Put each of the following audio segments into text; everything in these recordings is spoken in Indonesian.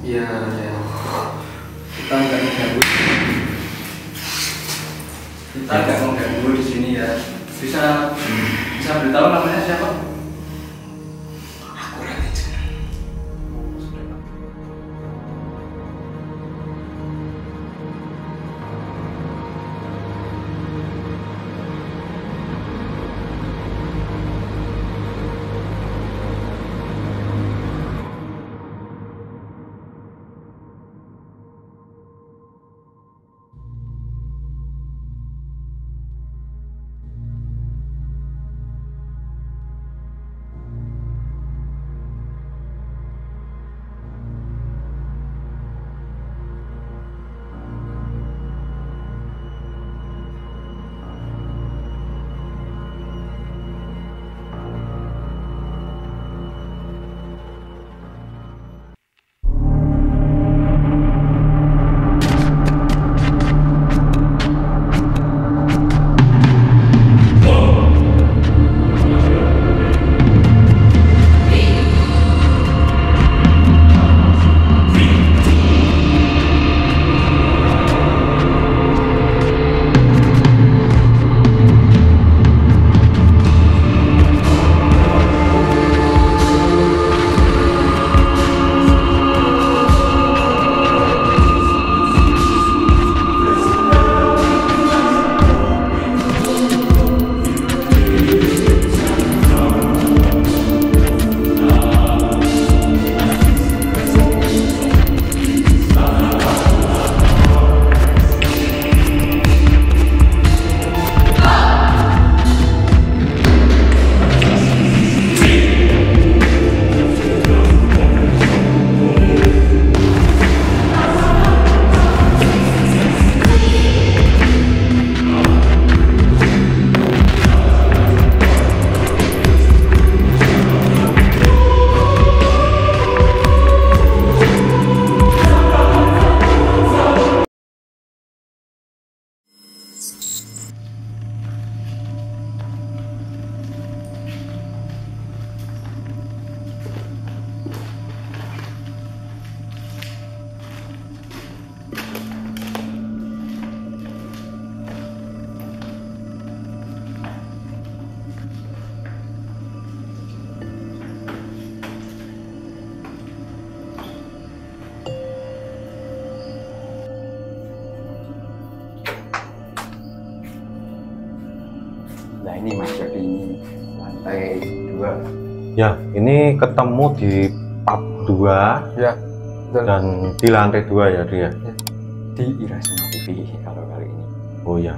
Iya, ya. Kita nggak mengganggu. Kita nggak mengganggu di sini ya. Bisa beritahu namanya siapa? Aku Raden Jenal. Nah ini Mas, jadi lantai 2. Ya, ini ketemu di pub 2 Ya, betul. dan di lantai 2 ya dia. Di Irasma TV kalau kali ini. Oh ya.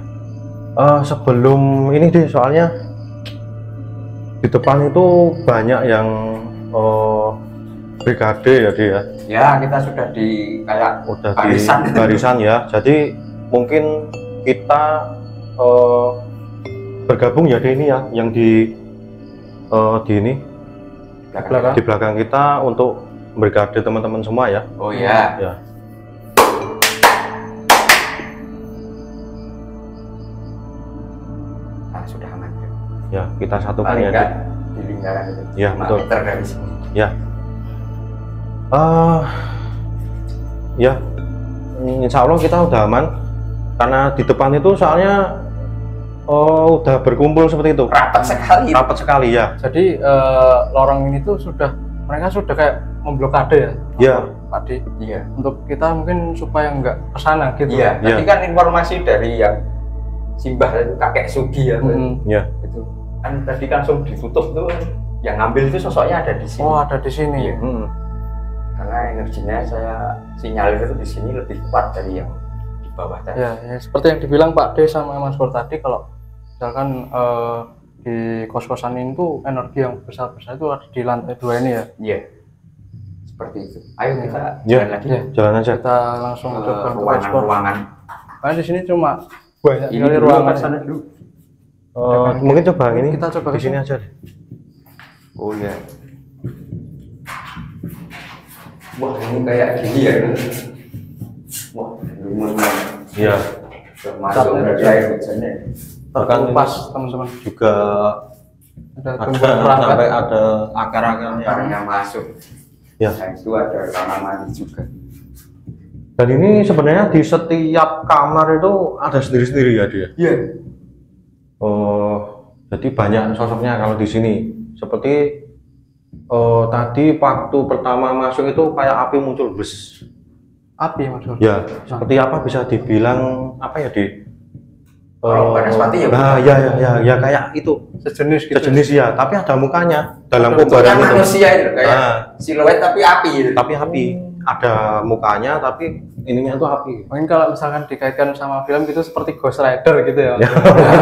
Sebelum ini deh, soalnya di depan itu banyak yang brigade ya dia. Ya, kita sudah di kayak Udah barisan. di barisan ya. Jadi mungkin kita bergabung ya di ini ya, yang di ini belakang. di belakang kita untuk brigade teman-teman semua ya. Oh ya. Ya. Nah, sudah aman. Ya, kita satukan Paling ya. enggak di lingkaran itu. Ya, 5 betul. meter dari sini. Ya. Ya. Insya Allah kita udah aman karena di depan itu soalnya udah berkumpul seperti itu. Rapat sekali. Rapat sekali ya. Jadi lorong ini tuh mereka sudah kayak memblokade ya. Ya. Pak D. Iya. Untuk kita mungkin supaya nggak kesana gitu. Iya. Iya. Tadi kan informasi dari yang Simbah itu kakek Sugi ya. Ya. Itu kan tadi kan langsung ditutup tuh. Yang ngambil itu sosoknya ada di sini. Oh, ada di sini. Iya. Karena energinya saya sinyalir itu di sini lebih kuat dari yang di bawah tadi. Ya, ya, seperti yang dibilang Pak D sama Mas Pur tadi, kalau misalkan di kos-kosan ini tuh energi yang besar-besar itu ada di lantai 2 ini ya. Iya. Seperti itu. Ayo kita Ya. jalan lagi. Ya. Jalan aja. Kita langsung Ke coba untuk ekspor. ruangan-ruangan. Karena di sini cuma banyak Ini sekali dulu ruangan. apa sana dulu? Mungkin coba ini Kita coba di ke sini sini. aja deh. Oh ya. Wah ini kayak gini ya. Wah lumayan. Iya. Termasuk dari air hujannya. Bahkan ini Pas teman-teman. juga Ada ada tumbuhan perangkat. sampai ada akar-akarnya. Akarnya masuk. Ya. Nah, itu ada kamar mandi juga. Dan ini sebenarnya di setiap kamar itu ada sendiri-sendiri ya dia. Iya. Oh, jadi banyak sosoknya kalau di sini. Seperti tadi waktu pertama masuk itu kayak api muncul bes. Api maksudnya. Ya, seperti apa bisa dibilang apa ya di? Kalau Banaspati ya. Nah, ya kayak itu. Sejenis gitu. Sejenis ya, tapi ada mukanya dalam Bentuknya kobaran itu. manusia itu kayak Nah, siluet tapi api gitu. tapi api. Ada mukanya tapi ininya itu api. Mungkin kalau misalkan dikaitkan sama film gitu seperti Ghost Rider gitu ya. Ya,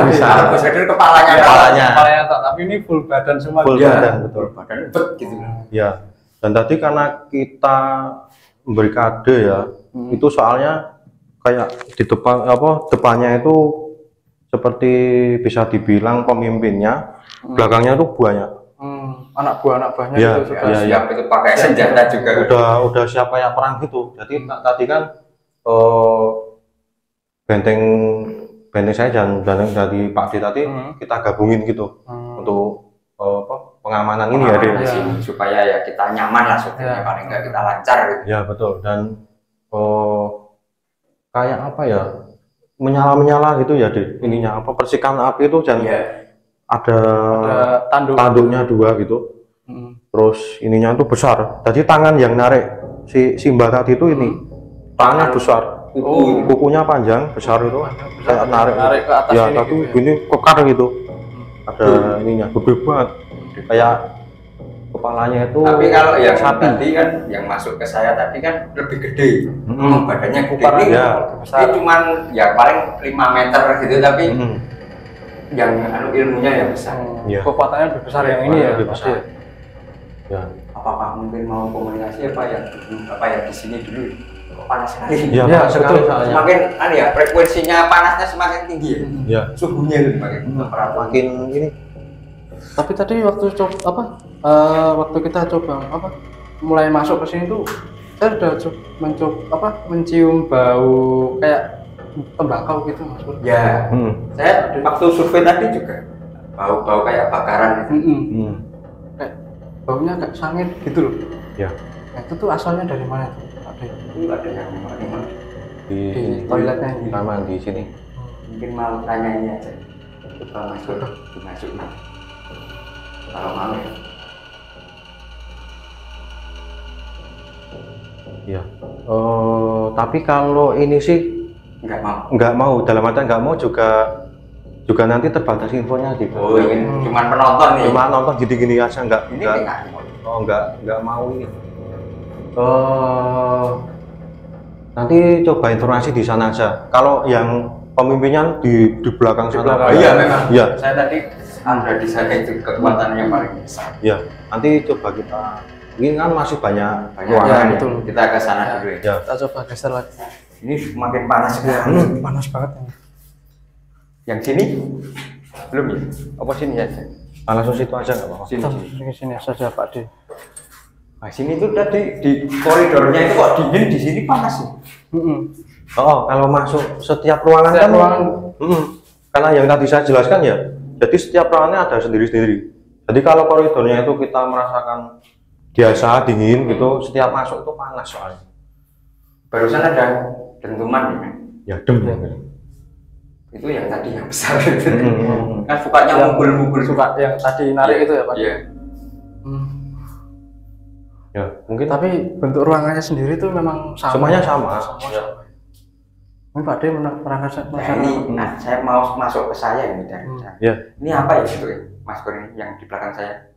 bisa. Kalau bisa dari kepalanya. Kepalanya. Tak, tapi ini full badan semua. Full gitu. badan, betul. Badan bet gitu. Ya, dan tadi karena kita memberi kado ya, itu soalnya kayak di depannya itu seperti bisa dibilang pemimpinnya, belakangnya itu banyak. Anak buahnya Ya, gitu sudah ya, siap. Itu pakai senjata juga. Udah siapa yang perang gitu. Jadi tadi kan benteng saya dan dari Pak D tadi kita gabungin gitu untuk pengamanan ini ya, Pengamanan, Dek. ya. Supaya ya kita nyaman lah syutingnya, Ya. paling nggak kita lancar gitu. Ya betul, dan kayak apa ya, menyala gitu ya di ininya, apa percikan api itu dan Iya. ada Tanduk. tanduknya 2 gitu, terus ininya itu besar. Jadi tangan yang narik si Mbak tadi itu ini tangannya besar, kukunya panjang besar itu, kayak narik ke atas ya, ini tapi gitu ya. gini kekar gitu, ada ininya gede banget, kayak kepalanya itu Tapi kalau yang sapi. tadi kan yang masuk ke saya tadi kan lebih gede. Badannya gede. Ukurannya Ini, ya. ini cuman ya paling 5 meter gitu, tapi Mm. yang ilmunya yang besar. Iya. Kekuatannya lebih besar yang ini ya. Lebih besar. pasti. Ya. Apakah mungkin mau komunikasi apa yang di sini dulu? Kok panas sekali? Ya, Ya, Pak, sekali betul. soalnya. Semakin ya frekuensinya panasnya semakin tinggi ya. Ya, Suhunya itu semakin temperatur. makin ini. Tapi tadi waktu waktu kita coba mulai masuk ke sini tuh saya udah mencium bau kayak tembakau gitu Mas Pur. Ya, saya waktu survei tadi juga bau kayak bakaran itu. Kayak baunya kayak sangit gitu loh. Ya, Nah, itu tuh asalnya dari mana tuh? Itu ada yang mana? di toiletnya ini. taman di sini. Mungkin mau tanya ini aja. Coba masuk, masuk. Kalau mau ya. Ya. Tapi kalau ini sih Nggak mau. dalam artian nggak mau juga nanti terbatas infonya di. Oh, ini cuma penonton nih. Cuma nonton gini-gini aja Ini nggak mau. nggak mau ini. Nanti coba informasi di sana aja. Kalau yang pemimpinnya di belakang Di sana. belakang. Oh iya memang. Iya. Saya tadi ada di sana itu kekuatannya paling besar. Ya, nanti coba kita. Ini kan masih banyak Banyak ruangan. Ya, ya, betul. Kita ke sana dulu ya. Ya. Kita coba geser lagi. Ini semakin panas sekali. Panas banget ini. Yang sini belum ya? Apa sini aja? Langsung situ aja nggak apa-apa. Sini. Kita sini saja Pak D. Nah, sini tuh tadi di koridornya itu kok dingin, di sini panas ya? Oh, kalau masuk setiap ruangan Setiap kan ruangan. karena yang tadi saya jelaskan ya, jadi setiap ruangannya ada sendiri-sendiri. Jadi kalau koridornya itu kita merasakan biasa dingin gitu, setiap masuk itu panas soalnya. Barusan ada dentuman ya? Ya, dem. Itu yang tadi yang besar itu. Hmm. Kan sukanya ngumpul-ngumpul. Suka yang tadi narik itu ya Pak. Iya. Ya, mungkin Tapi bentuk ruangannya sendiri tuh memang sama. semuanya sama. Ya. Ini Pak D merasakan. Nah, ini saya mau masuk ke saya ini dari saya. Ya, Ini apa ya itu ya, Mas Kur ini yang di belakang saya?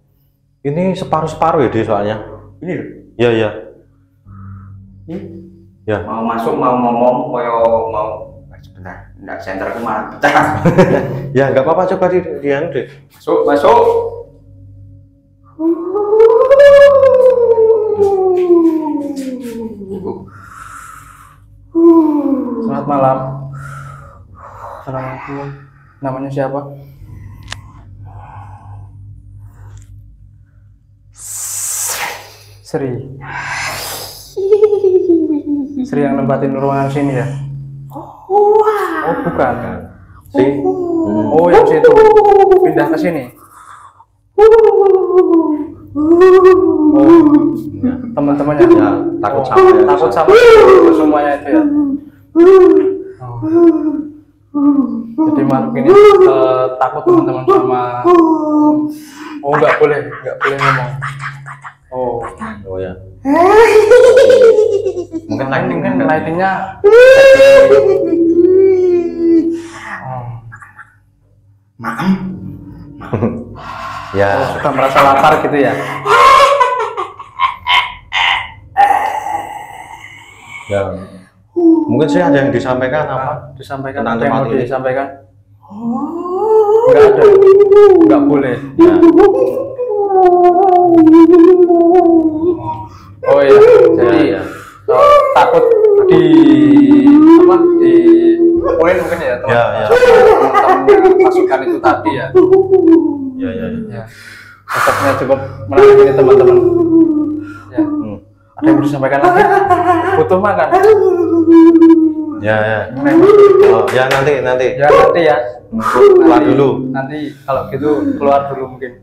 ini separuh-separuh ya dia soalnya. Ini loh. Ya, ya. Ini Ya. mau masuk mau ngomong koyo mau sebentar. Enggak senterku malah pecah. Ya, nggak apa-apa, coba di anu deh. Masuk. Selamat malam. Assalamualaikum. Namanya siapa? Sri. Sri yang nempatin ruangan sini ya? Oh bukan. Si. Oh yang situ. Pindah ke sini. teman-temannya Ya, takut sama ya. takut sama semuanya itu ya. Oh. Jadi makhluk ini takut teman-teman sama nggak boleh ngomong. Oh ya. Mungkin lightingnya ya. sudah merasa lapar gitu ya. Ya. Mungkin sih ada yang disampaikan apa? Disampaikan Tentang ada yang mau tempat ini. disampaikan? Nggak ada, nggak boleh. Ya. Oh iya, jadi Ya. takut di apa di poin mungkin ya Ya, ya. teman-teman masukan itu tadi ya. Ya. Ya, sosoknya cukup menarik ini teman-teman. Ya. Ada yang mau disampaikan lagi? Butuh makan? Ya. Oh, ya nanti. Ya nanti ya. Keluar dulu. Nanti kalau gitu keluar dulu mungkin.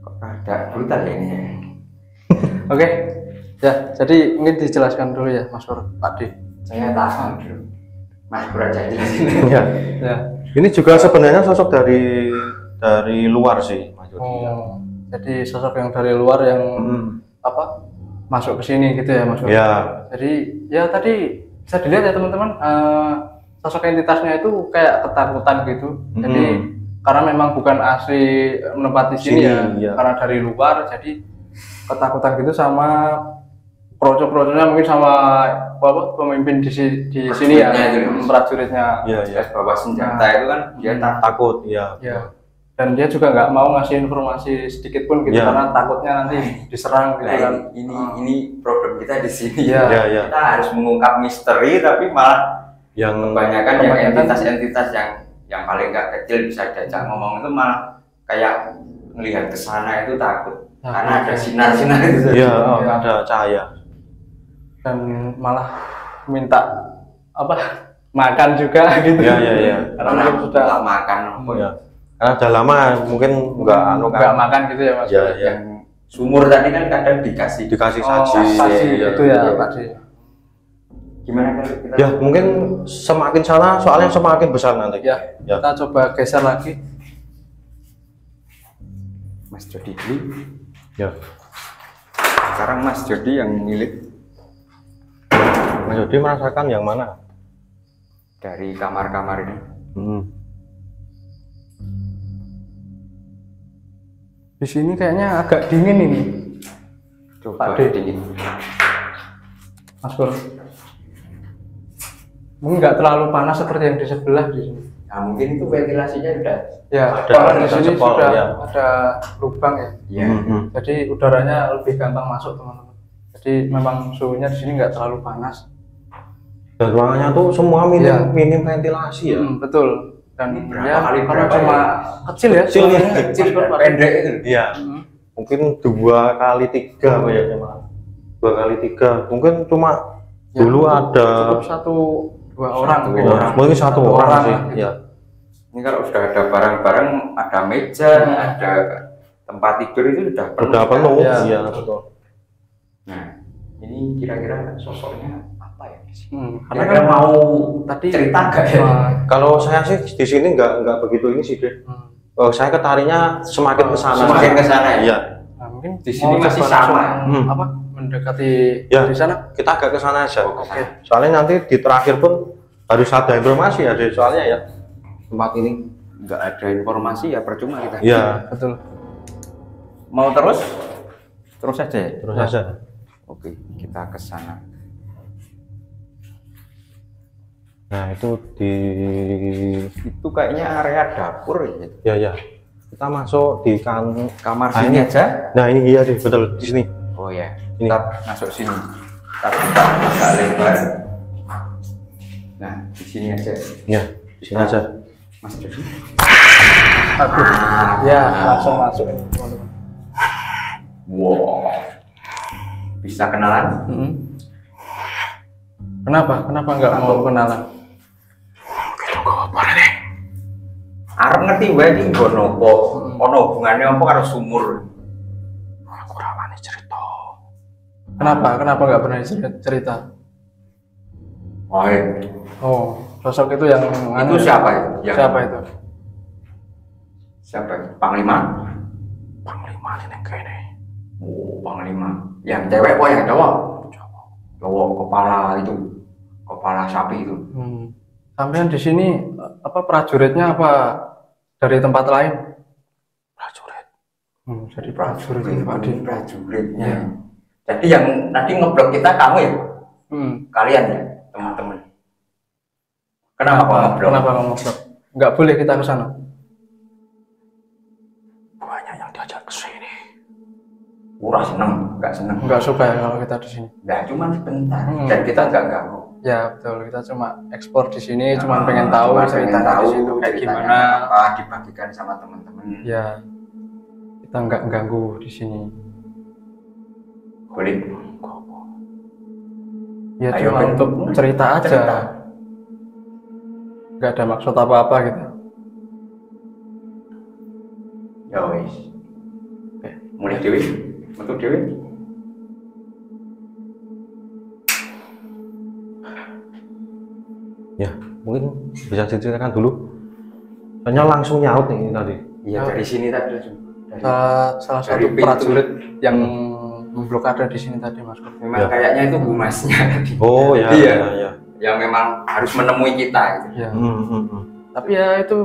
Kok ada brutal ya ini ya. Oke. Ya, jadi mungkin dijelaskan dulu ya Mas Pur, Pak D. Saya tahan dulu. Mas Pur aja jelasin. Ya. Ya. Ini juga sebenarnya sosok dari luar sih, Mas Yudi. Oh, jadi sosok yang dari luar yang apa masuk ke sini gitu ya Mas Pur. Ya. Jadi ya tadi bisa dilihat ya teman-teman, sosok entitasnya itu kayak ketakutan gitu. Jadi karena memang bukan asli menempati sini ya, iya. karena dari luar jadi ketakutan gitu sama projo-projonya mungkin sama apa pemimpin di sini ya, prajuritnya. Iya. Pas bawa senjata itu kan dia Takut, ya. Ya. Dan dia juga nggak mau ngasih informasi sedikit pun gitu Ya. karena takutnya nanti diserang gitu Nah, kan. ini problem kita di sini. Iya. Ya. Kita harus mengungkap misteri tapi malah Yang kebanyakan yang entitas-entitas yang paling nggak kecil bisa diajak ngomong itu malah kayak melihat ke sana itu takut karena ada sinar-sinar itu. ya, ada cahaya. Dan malah minta apa makan juga gitu. Ya. Karena Karena mungkin sudah nggak makan Ya. Karena udah lama mungkin nggak makan gitu ya Mas. Ya. yang sumur tadi kan kadang dikasih Saji ya. itu ya Pak D. gimana kalau kita Ya, mungkin semakin sana soalnya semakin besar nanti. Ya, kita coba geser lagi. Mas Jody dulu. Ya. Sekarang Mas Jody yang milik Mas Yudi merasakan yang mana? dari kamar-kamar ini. Di sini kayaknya agak dingin ini, Coba Pak D. dingin. Mas Pur. Mungkin nggak terlalu panas seperti yang di sebelah di sini. Nah, mungkin itu ventilasinya udah. Ya, Ada, kalau di ada sini jempol, sudah ya. ada lubang ya. Iya. Jadi udaranya lebih gampang masuk teman-teman. Jadi memang suhunya di sini nggak terlalu panas. Dan ruangannya tuh semua Ya. minim ventilasi ya. Betul. Dan Ini berapa ya kali karena berapa cuma ya? kecil ya. Kecil nih, suaranya Kecil Mas Pur, Pak. pendek itu. Iya. Mungkin 2 kali 3 kayaknya malah. 2 kali 3. Mungkin cuma Ya, dulu ada cukup 1-2 orang mungkin. mungkin satu orang sih. gitu. Ya. Ini kalau sudah ada barang-barang, ada meja, ada tempat tidur itu sudah penuh. Udah penuh. Ya. Iya, betul. Nah, ini kira-kira sosoknya apa ya? Karena Kira-kira kan mau tadi cerita nggak ya? Kalau saya sih di sini nggak begitu ini sih, deh. Saya ketarinya semakin ke sana. Semakin ke sana ya? Iya. Nah, mungkin Di sini mau masih coba sama. langsung, apa mendekati Ya. di sana. Kita agak ke sana aja. Oke. Soalnya nanti di terakhir pun harus ada informasi ya, deh. Soalnya ya tempat ini. Nggak ada informasi ya percuma kita. Iya. Betul. Mau terus? Terus aja ya? Terus aja. Oke, kita ke sana. Nah itu di Itu kayaknya area dapur ya. ya kita masuk di Kamar Ah, sini ini. aja. Nah ini iya deh, betul di sini. Oh ya, Ini. kita masuk sini. Tapi kita agak lebar. Nah, di sini aja. Ya di sini aja. Mas Jody. Aduh. Ya, langsung masuk ini, teman-teman. Wow. Bisa kenalan? Kenapa? Kenapa nggak mau kenalan? Arep ngerti wae iki nggon apa? Ono hubungannya apa karo sumur? Kenapa nggak pernah cerita? Oh, Oh, sosok itu yang itu siapa itu? Siapa itu? Siapa itu? Panglima. Panglima ini kayaknya. Oh, Panglima. Yang cewek apa yang cowok? Cowok kepala itu, kepala sapi itu. Sampean di sini apa prajuritnya apa dari tempat lain? Prajurit. Jadi prajurit ini Pak Di. Prajuritnya. Jadi yang tadi ngeblok kita kamu ya? Kalian ya, teman-teman. Kenapa kok ngeblok? Kenapa kamu ngeblok? Nggak boleh kita ke sana. Banyak yang diajak ke sini. Kurang seneng, nggak seneng. Nggak suka ya kalau kita di sini. Nggak cuma sebentar. Dan kita nggak ganggu. Ya betul, kita cuma eksplor di sini, cuma pengen tahu ceritanya di situ kayak gimana. Apa dibagikan sama teman-teman. Ya, kita nggak ganggu di sini. Boleh. Ya Ayo, cuma untuk cerita aja. Cerita. Nggak ada maksud apa-apa gitu. Ya wis. Oke, mulai dewi, untuk dewi. Ya, mungkin bisa diceritakan dulu. Soalnya langsung nyaut nih tadi. Iya, dari sini tadi. Salah satu Dari pintu. prajurit yang memblokade di sini tadi, Mas. Memang kayaknya itu humasnya tadi. Oh ya, Iya. ya. Yang memang harus menemui kita. Gitu. Ya. Hmm. Tapi ya itu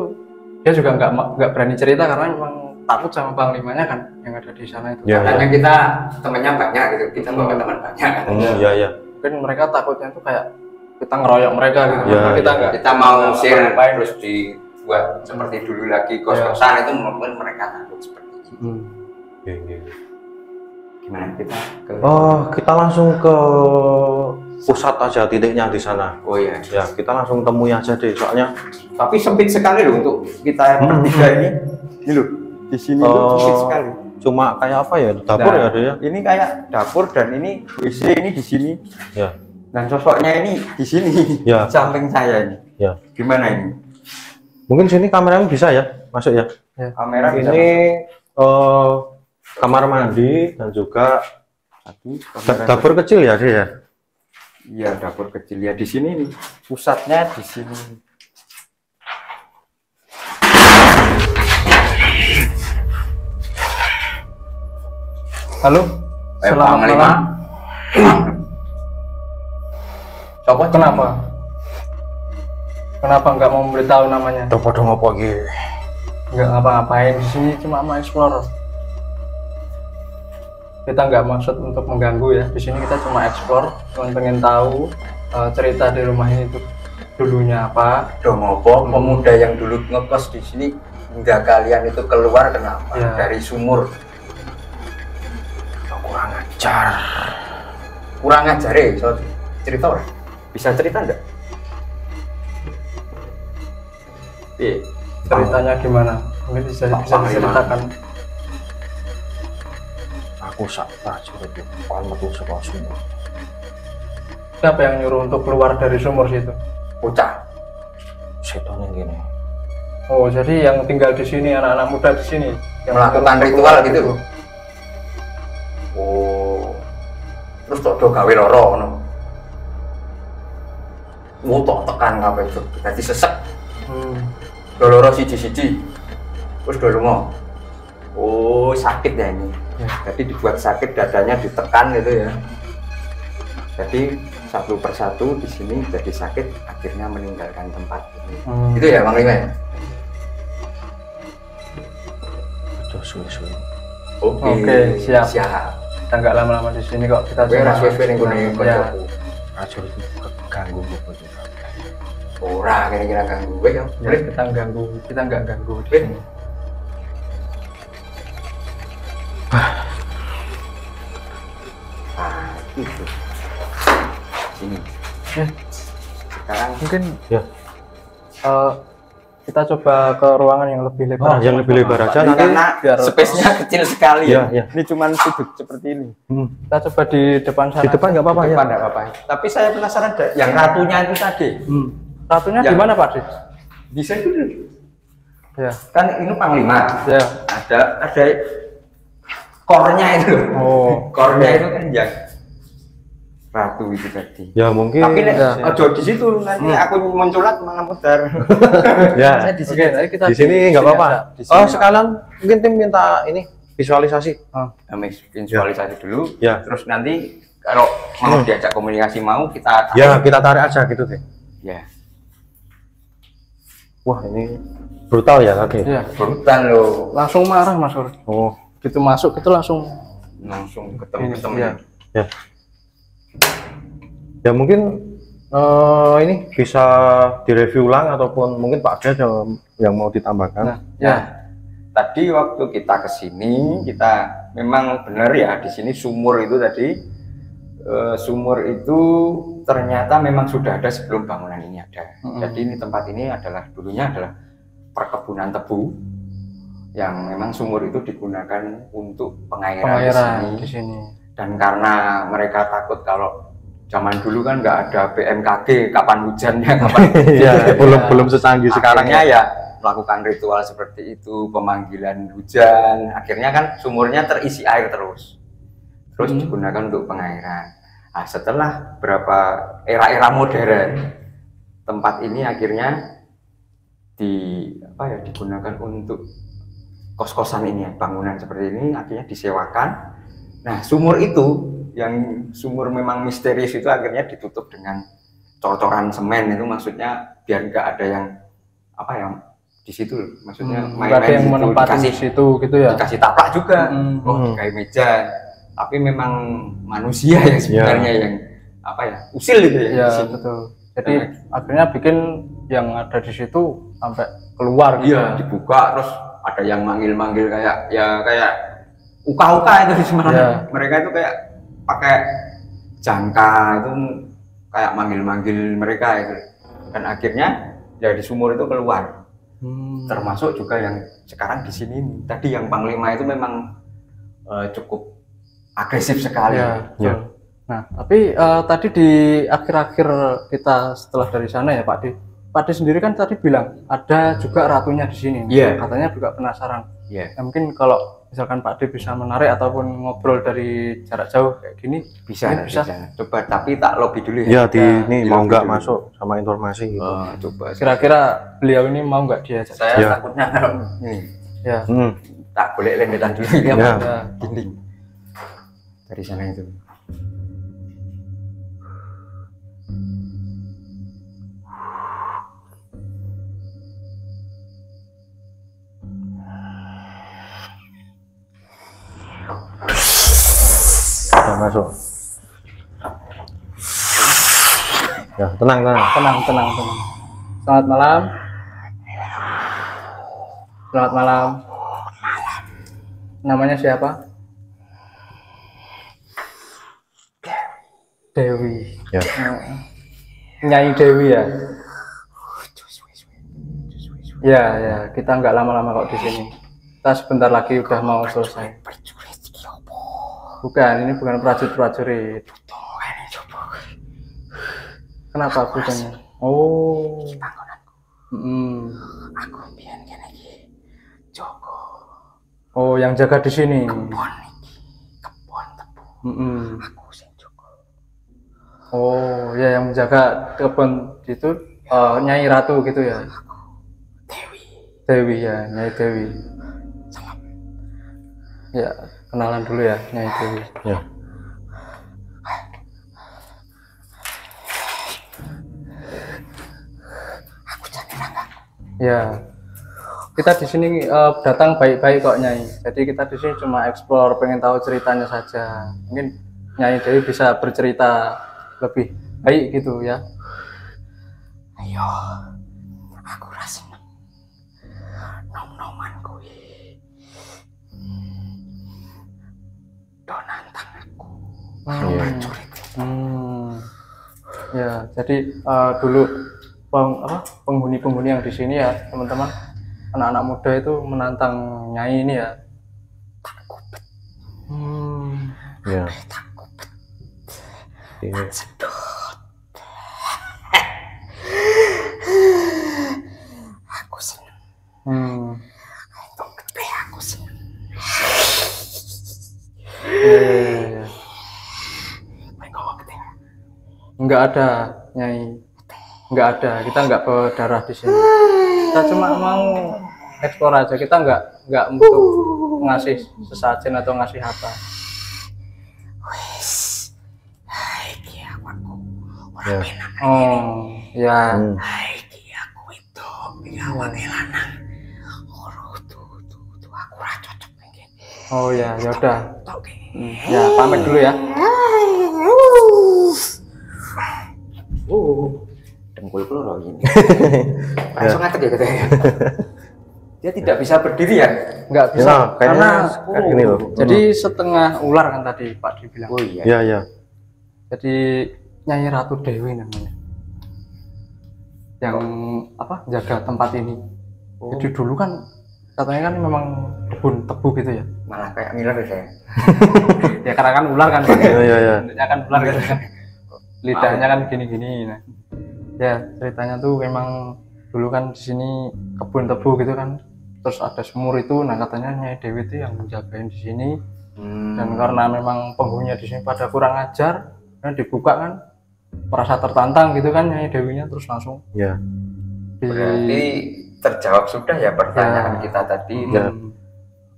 dia juga nggak berani cerita karena memang takut sama panglimanya kan yang ada di sana itu. Ya, Karena kita temannya banyak gitu, kita bawa teman banyak. Iya, iya. Mungkin mereka takutnya itu kayak kita ngeroyok mereka gitu. Ya, kita ya. nggak Kita mau share ngapain. terus dibuat seperti dulu lagi kos-kosan itu mungkin mereka takut seperti itu. Iya. Gimana kita ke? Oh, kita langsung ke pusat aja titiknya di sana. Oh iya. Ya, kita langsung temui aja deh. Soalnya Tapi sempit sekali loh untuk kita bertiga ini. Ini loh, di sini tuh sempit sekali. Cuma kayak apa ya? Dapur Nah, ya ada ya. Ini kayak dapur dan ini WC ini di sini. Ya. Dan sosoknya ini di sini. Ya. Samping saya ini. Ya. Gimana ini? Mungkin sini kameranya bisa ya, masuk ya. Kamera bisa Ini kamar mandi dan juga satu. dapur kecil ya dia. Ya? Iya, dapur kecil ya di sini nih. Pusatnya di sini. Halo, selamat malam. Coba Kenapa? Kenapa nggak mau memberitahu namanya? Coba dong apa gitu. Nggak ngapa-ngapain di sini, cuma mau explore. Kita nggak maksud untuk mengganggu ya. Di sini kita cuma explore, cuma pengen tahu cerita di rumah ini tuh dulunya apa. Domopo, pemuda yang dulu ngekos di sini hingga kalian itu keluar kenapa? Ya. Dari sumur. Kurang ajar. Kurang ajar ya, so, cerita orang. Bisa cerita enggak? Iya. Ceritanya gimana? Mungkin bisa diceritakan. Aku sak prajurit itu kan metu saka sumur. Siapa yang nyuruh untuk keluar dari sumur situ? Bocah. Setan yang gini. Oh, jadi yang tinggal di sini, anak-anak muda di sini yang Melakukan untuk ritual keluar gitu. Oh. Terus tok do gawe loro ngono. Tok tekan kabeh itu. Dadi sesek. Do loro siji-siji. Terus do lunga. Oh, sakit ya ini. Ya. Jadi dibuat sakit, dadanya ditekan gitu ya. Jadi satu persatu di sini jadi sakit, akhirnya meninggalkan tempat ini. Itu ya Bang Lima ya? Aduh, suwe-suwe. Oke, siap. Siap. Kita nggak lama-lama di sini kok. Kita Kowe ra suwe-suwe ning gone ya. kancaku. Prajurit itu keganggu kok juga. Ora kira-kira ganggu kowe ya. Ya, kita nggak ganggu di Wih. sini. Ah, itu. Sini. Eh, Sekarang mungkin Ya. kita coba ke ruangan yang lebih lebar. Yang lebih lebar aja ini nanti. karena biar- space-nya kecil sekali Ya, ya. ya. Ini cuman sudut seperti ini. Kita coba di depan sana. Di depan nggak apa-apa Di ya. depan nggak apa-apa. Tapi saya penasaran yang ratunya itu tadi. Ratunya Ya. di mana, Pak? Di? Di sini Ya. kan ini panglima. Ya. Ada core-nya itu. Oh. Core-nya itu kan yang ratu itu tadi. Ya mungkin. Tapi nek ya. ojo di situ nanti aku menculat malah muter. Ya. Saya di sini. Oke, ayo kita Di sini nggak apa-apa. aja. Di Oh sini. sekalian mungkin tim minta ini visualisasi. Visualisasi dulu. Ya. Terus nanti kalau mau diajak komunikasi mau kita Ya kita tarik aja gitu deh. Ya. Wah ini brutal ya tadi. Iya. Brutal loh. Langsung marah Mas Sur. Oh Gitu masuk itu langsung Langsung ini. ketemu-ketemu. Iya. ya. Ya mungkin ini bisa direview ulang ataupun mungkin Pak Des yang mau ditambahkan. Nah, Ya. ya. Tadi waktu kita ke sini kita memang benar ya di sini sumur itu tadi sumur itu ternyata memang sudah ada sebelum bangunan ini ada. Jadi ini tempat ini dulunya adalah perkebunan tebu yang memang sumur itu digunakan untuk pengairan Di sini. Dan karena mereka takut kalau zaman dulu kan nggak ada BMKG kapan hujannya kapan Ya belum secanggih sekarang akhirnya ya melakukan ritual seperti itu, pemanggilan hujan, akhirnya kan sumurnya terisi air terus digunakan untuk pengairan. Nah, setelah berapa era-era modern tempat ini akhirnya digunakan untuk kos-kosan ini, bangunan seperti ini akhirnya disewakan. Nah, sumur itu yang sumur memang misterius itu akhirnya ditutup dengan cor-coran semen, itu maksudnya biar nggak ada yang di situ, maksudnya nggak ada yang menempati di situ gitu ya. Dikasih taplak juga, kayak meja, tapi memang manusia yang sebenarnya yang usil gitu ya. Iya betul. Jadi akhirnya bikin yang ada di situ sampai keluar gitu. Iya, dibuka terus ada yang manggil-manggil kayak uka-uka itu sebenarnya. Mereka itu kayak pakai jangka itu kayak manggil-manggil mereka itu. Dan akhirnya ya di sumur itu keluar. Termasuk juga yang sekarang di sini nih. Tadi yang Panglima itu memang cukup agresif sekali. Ya. Nah, tapi tadi di akhir-akhir kita setelah dari sana ya Pak D sendiri kan tadi bilang ada juga ratunya di sini. Iya. Katanya juga penasaran. Iya. Ya, mungkin kalau misalkan Pak D bisa menarik ataupun ngobrol dari jarak jauh kayak gini Bisa. Coba tapi tak lobby dulu Ya ya. ini mau nggak masuk sama informasi gitu. Coba. kira-kira beliau ini mau nggak diajak? Saya Ya. takutnya kalau ini Ya. tak boleh lendetan dulu ini Ya. dinding dari sana itu. Ya, masuk. Ya tenang. Tenang. Selamat malam. Selamat malam. Namanya siapa? Dewi. Ya. Nyai Dewi ya. Ya, kita nggak lama-lama kok di sini. Kita sebentar lagi udah mau selesai. Bukan, ini bukan prajurit. Kenapa bukannya? Oh. Aku biyen kene iki Joko. Oh, yang jaga di sini. Kebon tebu. Aku sing Joko. Oh, ya yang menjaga kebun itu Nyai Ratu gitu ya. Dewi ya, Nyai Dewi. Salam. Ya, kenalan dulu ya, Nyai Dewi. Ya. Ya, kita di sini datang baik-baik kok Nyai. Jadi kita di sini cuma explore, pengen tahu ceritanya saja. Mungkin Nyai Dewi bisa bercerita lebih baik gitu ya. Ayo, aku rasa nom-noman kuwi. Do nantang aku. Prajurit. Ya, jadi dulu penghuni-penghuni yang di sini ya teman-teman, anak-anak muda itu menantang Nyai ini ya. Takubet. Ya. Takubet. Ini. Sedot. Aku seneng. Itu gede aku seneng. Ya. Mereka gede. Nggak ada, Nyai. Nggak ada. Kita nggak berdarah di sini. Kita cuma mau eksplor aja. Kita nggak untuk ngasih sesajen atau ngasih apa. Ya. Oh, ya. Hmm. Oh ya, ya udah. Ya, pamit dulu ya. Dengkul peluru gini. Langsung ngakak ya katanya. Dia tidak bisa berdiri ya? Nggak bisa, Ya, karena kayak gini loh. jadi setengah ular kan tadi Pak dibilang. Oh iya. Iya, iya. Jadi Nyai Ratu Dewi namanya. Yang apa? Jaga tempat ini. Jadi dulu kan katanya kan memang kebun tebu gitu ya. Malah kayak ngiler ya saya. Ya karena kan ular kan. Pak. Iya, iya. Bentuknya kan ular gitu kan. Lidahnya kan gini-gini. Nah. Ya ceritanya tuh memang dulu kan di sini kebun tebu gitu kan. Terus ada sumur itu, nah katanya Nyai Dewi itu yang menjagain di sini. Dan karena memang penghuninya di sini pada kurang ajar, kan dibuka kan merasa tertantang gitu kan Nyai Dewinya, terus langsung Ya. Berarti terjawab sudah ya pertanyaan kita tadi. Ya.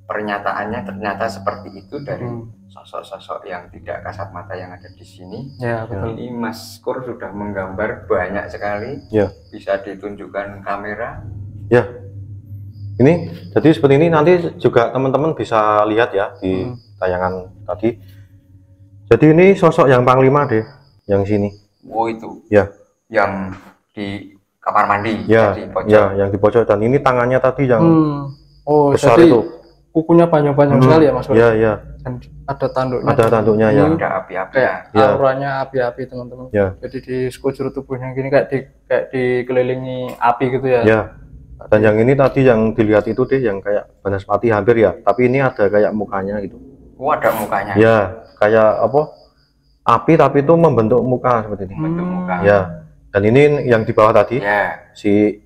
Pernyataannya ternyata seperti itu dari sosok-sosok yang tidak kasat mata yang ada di sini. Ya betul. Ini Mas Kur sudah menggambar banyak sekali. Ya. Bisa ditunjukkan kamera. Ya. Ini jadi seperti ini, nanti juga teman-teman bisa lihat ya di tayangan tadi. Jadi ini sosok yang Panglima deh, yang sini. Oh itu. Ya. Yang di kamar mandi. Ya, di pojok. ya, yang di pojok, dan ini tangannya tadi yang Oh, besar jadi itu. kukunya panjang-panjang sekali ya Mas Bro? Ya, ya. Dan ada tanduknya. Ada tanduknya ya. Ada api-api. Kayak Ya. auranya api-api teman-teman. Ya. Jadi di sekujur tubuhnya gini kayak dikelilingi api gitu ya. Ya. Dan yang ini tadi yang dilihat itu deh, yang kayak Banaspati hampir ya. Tapi ini ada kayak mukanya gitu. Oh ada mukanya. Ya, kayak apa? Api tapi itu membentuk muka seperti ini. Bentuk muka. Ya. Dan ini yang di bawah tadi Ya. si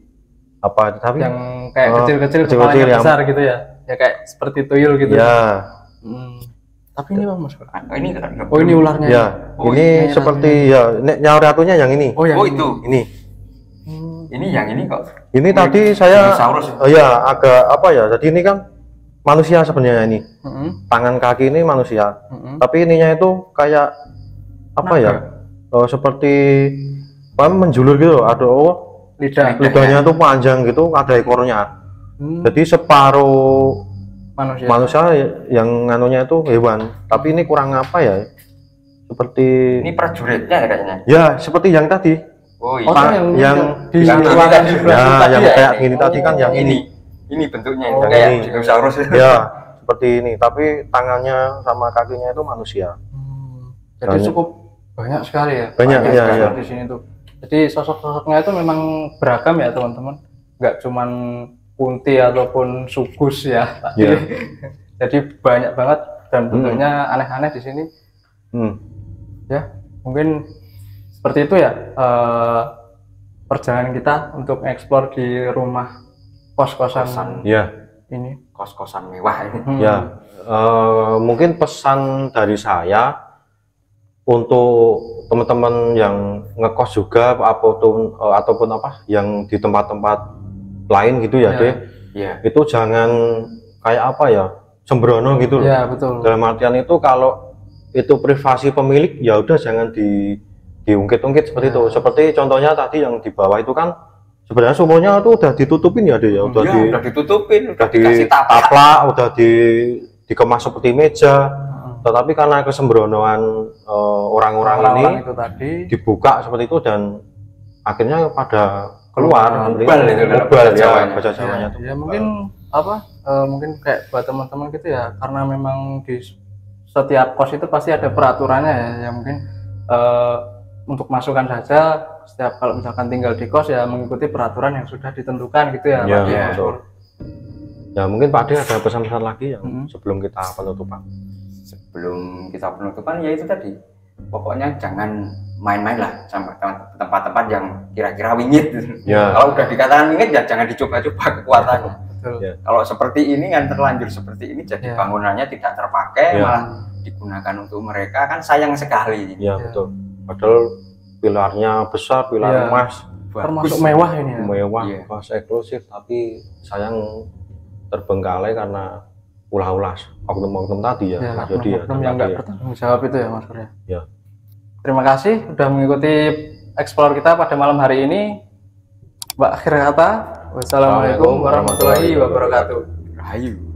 apa tapi Yang kayak Oh, kecil-kecil kecil-kecil kepalanya yang- besar gitu ya. Ya kayak seperti tuyul gitu. ya, Tapi ini Bang Mas Bro. Oh ini kan. Oh ini ularnya. ya. Oh, ini ini seperti ya Nyai Ratunya yang ini. Oh yang Oh ini. itu. Ini. Ini yang ini kok. Ini tadi saya dinosaurus. ya agak apa ya? Jadi ini kan manusia sebenarnya ini. Mm-mm. Tangan kaki ini manusia. Mm-mm. Tapi ininya itu kayak apa ya? Seperti apa, menjulur gitu loh. Ada Lidah lidahnya tuh panjang gitu, ada ekornya. Jadi separuh manusia. manusia yang anunya itu hewan. Tapi ini kurang apa ya? Seperti Ini prajuritnya ya kayaknya. ya seperti yang tadi. Oh iya. Oh, yang di yang ruangan ini sebelah ya, tadi yang ya? kayak gini tadi kan yang ini. Ini bentuknya Oh, kayak ini. dinosaurus. Ya, seperti ini. Tapi tangannya sama kakinya itu manusia. Jadi Banyak. cukup banyak sekali ya. Banyak, iya, sekali iya. di sini tuh. Jadi sosok-sosoknya itu memang beragam ya teman-teman. Nggak cuman kunti ataupun sugus ya. Tapi Iya. jadi banyak banget dan bentuknya aneh-aneh di sini. Ya, mungkin seperti itu ya perjalanan kita untuk eksplor di rumah kos-kosan Ya, ini. Kos-kosan mewah ini. ya. Mungkin pesan dari saya untuk teman-teman yang ngekos juga ataupun apa yang di tempat-tempat lain gitu ya, Ya. deh. Iya. Itu jangan kayak apa ya, sembrono gitu loh. Ya, betul. Dalam artian itu kalau itu privasi pemilik ya udah jangan diungkit-ungkit seperti itu. Seperti contohnya tadi yang di bawah itu kan sebenarnya sumurnya tuh udah ditutupin ya, deh ya. Udah Ya, udah ditutupin, udah udah dikasih taplak. ditaplak, udah dikemas seperti meja. Tetapi karena kesembronoan orang-orang ini Orang-orang itu tadi dibuka seperti itu dan akhirnya pada keluar. Bebal itu dalam Bebal bahasa ya, Jawanya. bahasa Jawanya tuh. ya mungkin apa mungkin kayak buat teman-teman gitu ya, karena memang di setiap kos itu pasti ada peraturannya ya, yang mungkin untuk masukan saja setiap kalau misalkan tinggal di kos ya mengikuti peraturan yang sudah ditentukan gitu ya, Ya, Pak Di, ya. Mas Pur. Ya mungkin Pak Ade ada pesan-pesan lagi yang Mm-hmm. sebelum kita penutupan. Sebelum kita penutupan ya itu tadi. Pokoknya jangan main-main lah sama tempat-tempat yang kira-kira wingit. Ya. Kalau udah dikatakan wingit ya jangan dicoba-coba kekuatannya. Betul. Ya. Kalau seperti ini kan terlanjur seperti ini jadi Ya. bangunannya tidak terpakai, Ya. malah digunakan untuk mereka kan sayang sekali. Ya, Ya. betul. Padahal pilarnya besar, pilar Iya. emas, Termasuk mewah ini ya. mewah, Iya. pas eksklusif, tapi sayang terbengkalai karena ulah-ulah oknum-oknum tadi ya. Ya, Mas Yodi oknum yang nggak tadi ya. bertanggung jawab itu ya Mas Kurnia. Ya. Terima kasih sudah mengikuti explore kita pada malam hari ini. Akhir kata, wassalamualaikum warahmatullahi wabarakatuh. Rahayu.